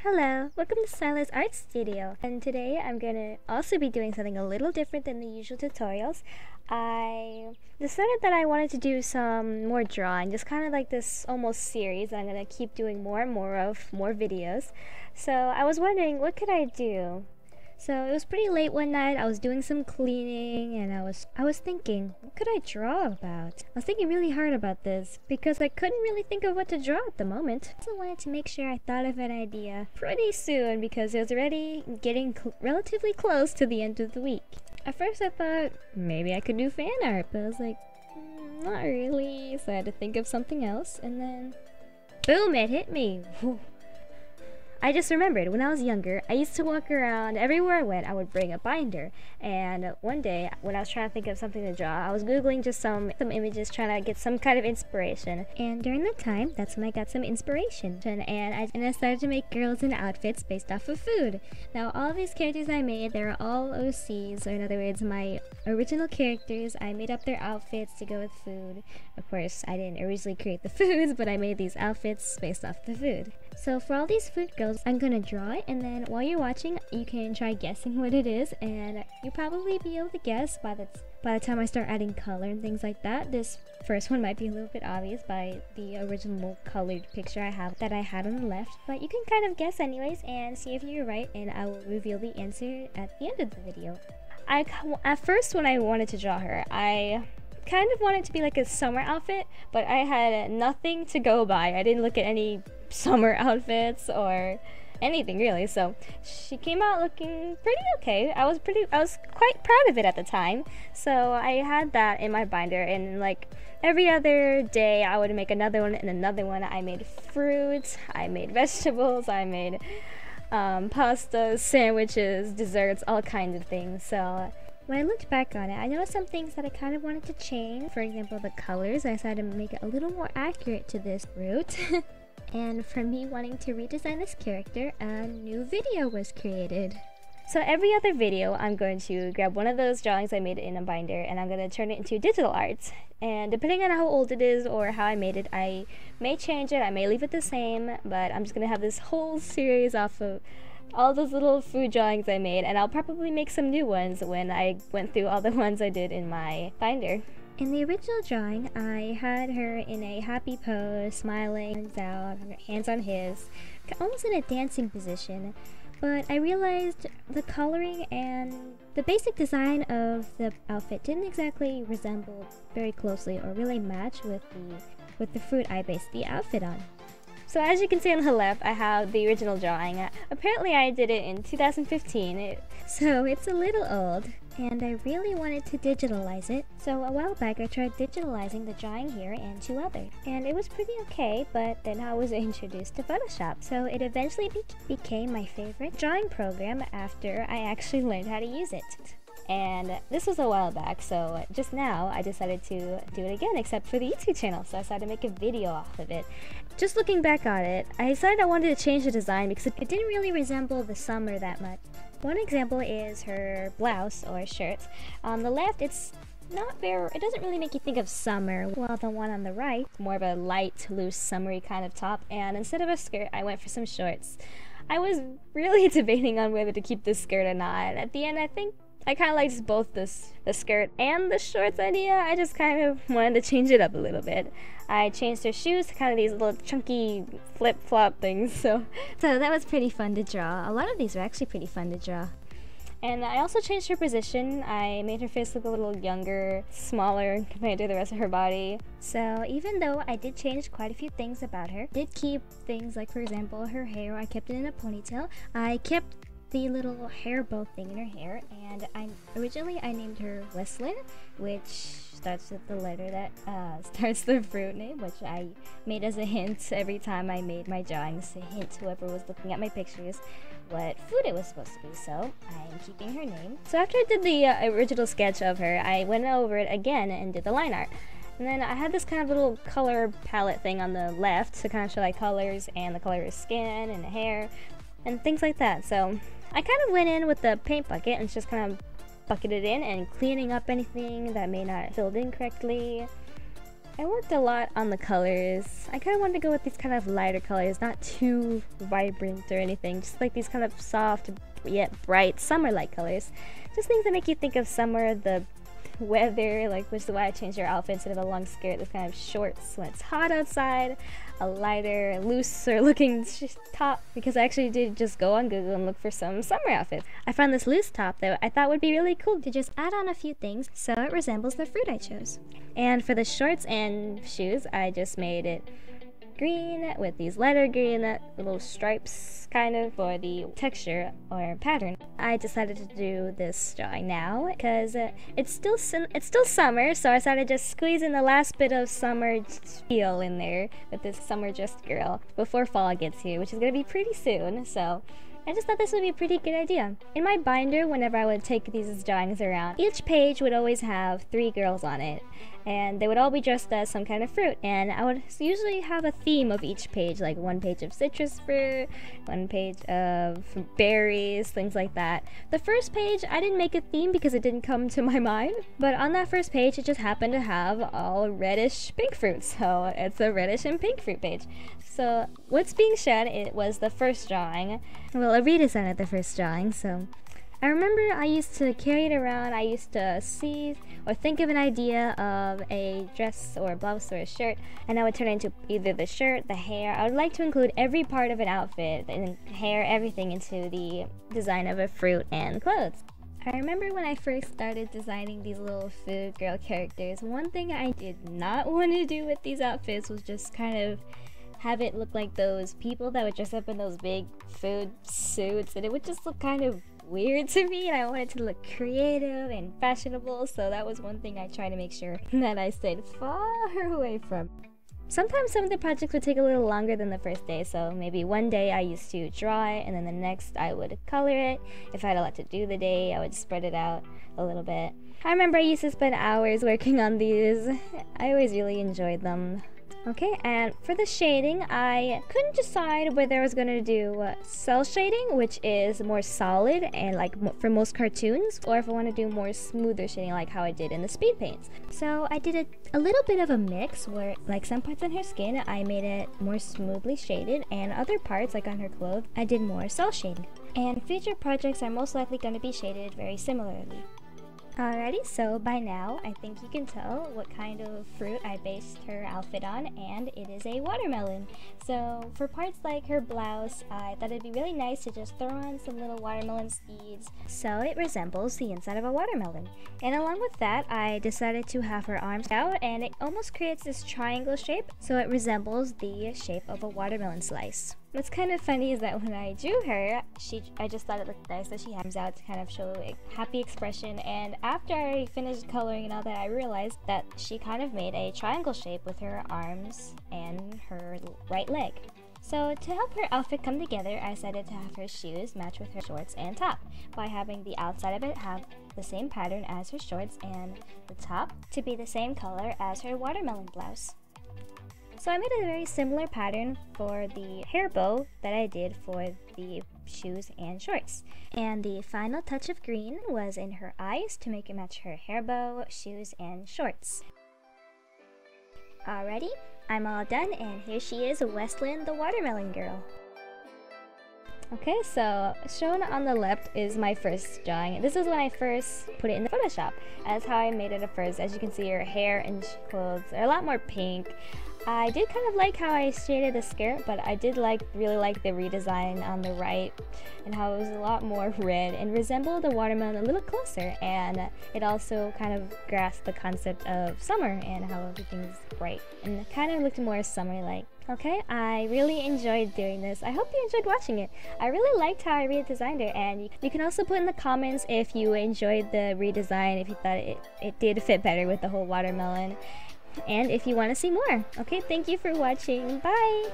Hello, welcome to Starla's Art Studio, and today I'm gonna also be doing something a little different than the usual tutorials. I decided that I wanted to do some more drawing, just kind of like this almost series that I'm gonna keep doing more and more of, more videos. So I was wondering, what could I do? So it was pretty late one night, I was doing some cleaning, and I was thinking, what could I draw about? I was thinking really hard about this, because I couldn't really think of what to draw at the moment. I also wanted to make sure I thought of an idea pretty soon, because it was already getting relatively close to the end of the week. At first I thought, maybe I could do fan art, but I was like, not really, so I had to think of something else, and then, boom, it hit me! I just remembered, when I was younger, I used to walk around, everywhere I went, I would bring a binder. And one day, when I was trying to think of something to draw, I was Googling just some images, trying to get some kind of inspiration. And during that time, that's when I got some inspiration. And I started to make girls in outfits based off of food. Now, all of these characters I made, they're all OCs, or in other words, my original characters. I made up their outfits to go with food. Of course, I didn't originally create the foods, but I made these outfits based off the food. So for all these food girls, I'm gonna draw it, and then while you're watching, you can try guessing what it is, and you'll probably be able to guess by the time I start adding color and things like that. This first one might be a little bit obvious by the original colored picture I had on the left, but you can kind of guess anyways and see if you're right, and I will reveal the answer at the end of the video. At first, when I wanted to draw her, I kind of wanted it to be like a summer outfit, but I had nothing to go by. I didn't look at any summer outfits or anything really, so she came out looking pretty okay. I was quite proud of it at the time, so I had that in my binder, and like every other day I would make another one and another one. I made fruits, I made vegetables, I made pasta, sandwiches, desserts, all kinds of things. So when I looked back on it, I noticed some things that I kind of wanted to change. For example, the colors. I decided to make it a little more accurate to this fruit. And from me wanting to redesign this character, a new video was created. So every other video, I'm going to grab one of those drawings I made in a binder, and I'm going to turn it into digital art. And depending on how old it is or how I made it, I may change it, I may leave it the same, but I'm just going to have this whole series off of all those little food drawings I made, and I'll probably make some new ones when I went through all the ones I did in my binder. In the original drawing, I had her in a happy pose, smiling, hands on his, almost in a dancing position. But I realized the coloring and the basic design of the outfit didn't exactly resemble very closely or really match with the fruit I based the outfit on. So as you can see on the left, I have the original drawing. Apparently I did it in 2015, so it's a little old, and I really wanted to digitalize it. So a while back I tried digitalizing the drawing here and two others, and it was pretty okay, but then I was introduced to Photoshop. So it eventually became my favorite drawing program after I actually learned how to use it. And this was a while back, so just now I decided to do it again, except for the YouTube channel, so I decided to make a video off of it. Just looking back on it, I decided I wanted to change the design because it didn't really resemble the summer that much. One example is her blouse or shirt. On the left, it doesn't really make you think of summer, while the one on the right, more of a light, loose, summery kind of top, and instead of a skirt, I went for some shorts. I was really debating on whether to keep this skirt or not. At the end, I think I kind of liked both the skirt and the shorts idea. I just kind of wanted to change it up a little bit. I changed her shoes to kind of these little chunky flip-flop things, so that was pretty fun to draw. A lot of these are actually pretty fun to draw. And I also changed her position. I made her face look a little younger, smaller compared to the rest of her body. So even though I did change quite a few things about her, I did keep things like, for example, her hair. I kept it in a ponytail. I kept the little hair bow thing in her hair, and originally I named her Westland, which starts with the letter that starts the fruit name, which I made as a hint every time I made my drawings to hint whoever was looking at my pictures what food it was supposed to be, so I'm keeping her name. So after I did the original sketch of her, I went over it again and did the line art. And then I had this kind of little color palette thing on the left to kind of show like colors and the color of her skin and the hair and things like that. So I kind of went in with the paint bucket and just kind of bucketed in and cleaning up anything that may not have filled in correctly. I worked a lot on the colors. I kind of wanted to go with these kind of lighter colors, not too vibrant or anything, just like these kind of soft yet bright summer-like colors. Just things that make you think of summer, the weather, like which is why I changed our outfit instead of a long skirt, this kind of shorts when it's hot outside, a lighter, looser looking top, because I actually did just go on Google and look for some summer outfits. I found this loose top that I thought would be really cool to just add on a few things so it resembles the fruit I chose. And for the shorts and shoes, I just made it green with these lighter green little stripes kind of for the texture or pattern. I decided to do this drawing now because it's still summer, so I decided to just squeeze in the last bit of summer feel in there with this summer dressed girl before fall gets here, which is going to be pretty soon. So I just thought this would be a pretty good idea. In my binder, whenever I would take these drawings around, each page would always have 3 girls on it, and they would all be dressed as some kind of fruit, and I would usually have a theme of each page, like one page of citrus fruit, one page of berries, things like that. The first page, I didn't make a theme because it didn't come to my mind, but on that first page, it just happened to have all reddish pink fruit, so it's a reddish and pink fruit page. So what's being shown, it was the first drawing. Well, a redesign of the first drawing, so I remember I used to carry it around. I used to see or think of an idea of a dress or a blouse or a shirt, and I would turn it into either the shirt, the hair. I would like to include every part of an outfit, and hair, everything into the design of a fruit and clothes. I remember when I first started designing these little food girl characters, one thing I did not want to do with these outfits was just kind of have it look like those people that would dress up in those big food suits, and it would just look kind of weird to me, and I wanted to look creative and fashionable, so that was one thing I tried to make sure that I stayed far away from. Sometimes some of the projects would take a little longer than the first day, so maybe one day I used to draw it, and then the next I would color it. If I had a lot to do the day, I would spread it out a little bit. I remember I used to spend hours working on these. I always really enjoyed them. Okay, and for the shading, I couldn't decide whether I was going to do cell shading, which is more solid and like for most cartoons, or if I want to do more smoother shading like how I did in the speed paints. So I did a little bit of a mix where like some parts on her skin, I made it more smoothly shaded, and other parts like on her clothes, I did more cell shading. And future projects are most likely going to be shaded very similarly. Alrighty, so by now, I think you can tell what kind of fruit I based her outfit on, and it is a watermelon. So for parts like her blouse, I thought it'd be really nice to just throw on some little watermelon seeds so it resembles the inside of a watermelon. And along with that, I decided to have her arms out, and it almost creates this triangle shape, so it resembles the shape of a watermelon slice. What's kind of funny is that when I drew her, I just thought it looked nice that she hands out to kind of show a happy expression, and after I finished coloring and all that, I realized that she kind of made a triangle shape with her arms and her right leg. So to help her outfit come together, I decided to have her shoes match with her shorts and top by having the outside of it have the same pattern as her shorts and the top to be the same color as her watermelon blouse. So I made a very similar pattern for the hair bow that I did for the shoes and shorts. And the final touch of green was in her eyes to make it match her hair bow, shoes, and shorts. Alrighty, I'm all done, and here she is, Westland the watermelon girl. Okay, so shown on the left is my first drawing. This is when I first put it in the Photoshop. That's how I made it at first. As you can see, her hair and clothes are a lot more pink. I did kind of like how I shaded the skirt, but I did really like the redesign on the right and how it was a lot more red and resembled the watermelon a little closer, and it also kind of grasped the concept of summer and how everything's bright and it kind of looked more summer-like. Okay, I really enjoyed doing this. I hope you enjoyed watching it. I really liked how I redesigned it, and you can also put in the comments if you enjoyed the redesign, if you thought it did fit better with the whole watermelon, and if you want to see more. Okay, thank you for watching. Bye!